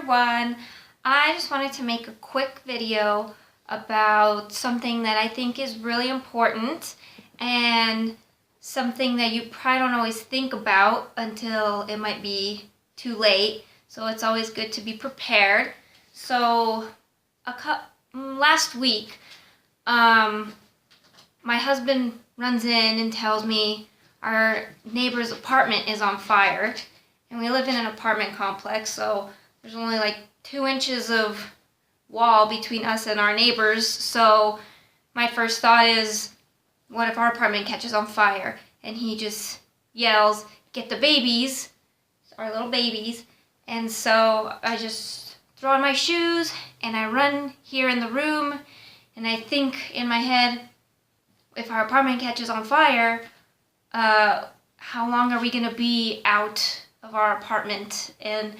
everyone. I just wanted to make a quick video about something that I think is really important and something that you probably don't always think about until it might be too late. So it's always good to be prepared. So last week, my husband runs in and tells me our neighbor's apartment is on fire. And we live in an apartment complex, so there's only like 2 inches of wall between us and our neighbors. So my first thought is, what if our apartment catches on fire? And he just yells, "Get the babies," our little babies. And so I just throw on my shoes and I run here in the room, and I think in my head, if our apartment catches on fire, how long are we gonna be out of our apartment? And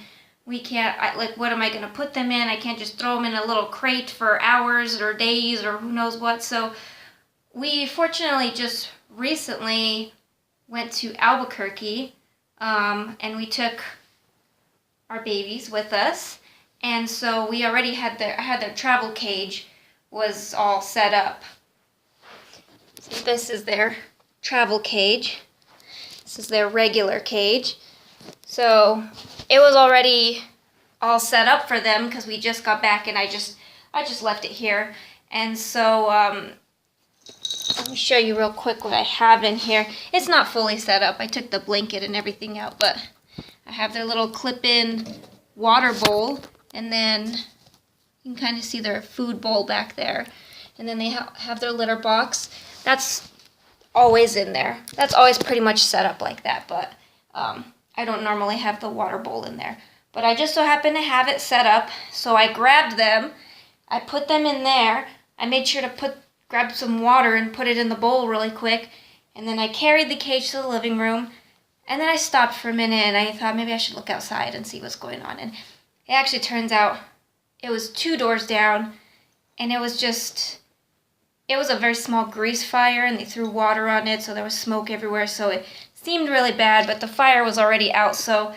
we can't, what am I going to put them in? I can't just throw them in a little crate for hours or days or who knows what. So we fortunately just recently went to Albuquerque, and we took our babies with us. And so we already had their travel cage was all set up. So this is their travel cage. This is their regular cage. So it was already all set up for them because we just got back, and I just left it here. And so let me show you real quick what I have in here. It's not fully set up. I took the blanket and everything out, but I have their little clip-in water bowl, and then you can kind of see their food bowl back there. And then they have their litter box. That's always in there. That's always pretty much set up like that, but I don't normally have the water bowl in there. But I just so happen to have it set up, so I grabbed them, I put them in there, I made sure to grab some water and put it in the bowl really quick, and then I carried the cage to the living room, and then I stopped for a minute and I thought maybe I should look outside and see what's going on. And it actually turns out it was 2 doors down, and it was a very small grease fire, and they threw water on it, so there was smoke everywhere, so it seemed really bad, but the fire was already out, so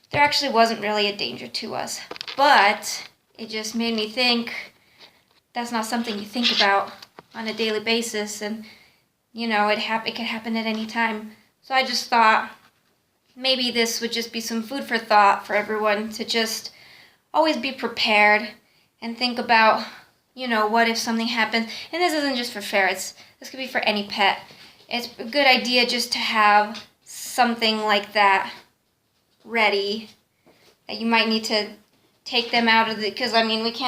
there actually wasn't really a danger to us. But it just made me think that's not something you think about on a daily basis, and you know, it could happen at any time. So I just thought maybe this would just be some food for thought for everyone to just always be prepared and think about, you know, what if something happens. And this isn't just for ferrets, this could be for any pet. It's a good idea just to have something like that ready, that you might need to take them out of because I mean, I'm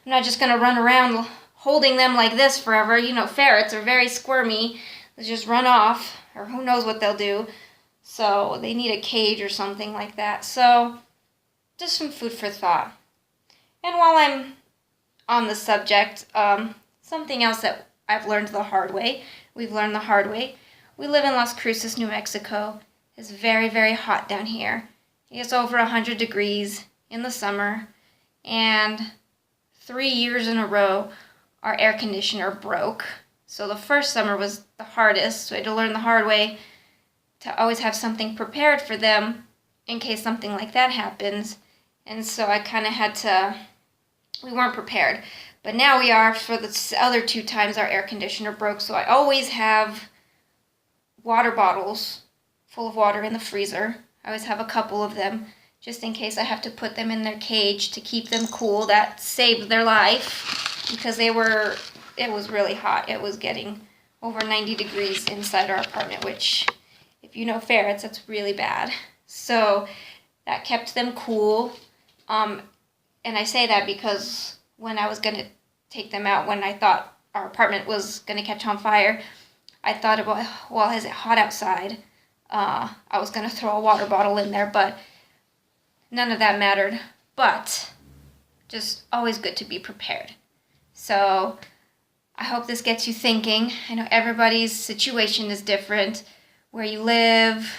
not just going to run around holding them like this forever. You know, ferrets are very squirmy. They just run off, or who knows what they'll do. So they need a cage or something like that. So just some food for thought. And while I'm on the subject, something else that I've learned the hard way, we've learned the hard way. We live in Las Cruces, New Mexico. It's very, very hot down here. It's over 100 degrees in the summer, and 3 years in a row, our air conditioner broke. So the first summer was the hardest, so I had to learn the hard way to always have something prepared for them in case something like that happens. And so I kind of we weren't prepared. But now we are for the other 2 times our air conditioner broke, so I always have water bottles full of water in the freezer. I always have a couple of them, just in case I have to put them in their cage to keep them cool. That saved their life, because it was really hot. It was getting over 90 degrees inside our apartment, which, if you know ferrets, that's really bad. So that kept them cool. And I say that because when I was going to take them out, when I thought our apartment was going to catch on fire, I thought about, well, is it hot outside? I was going to throw a water bottle in there, but none of that mattered. But just always good to be prepared. So I hope this gets you thinking. I know everybody's situation is different. Where you live,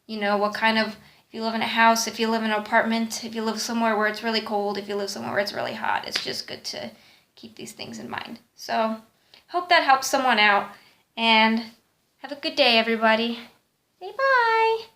you know, if you live in a house, if you live in an apartment, if you live somewhere where it's really cold, if you live somewhere where it's really hot. It's just good to keep these things in mind. So hope that helps someone out. And have a good day, everybody. Say bye.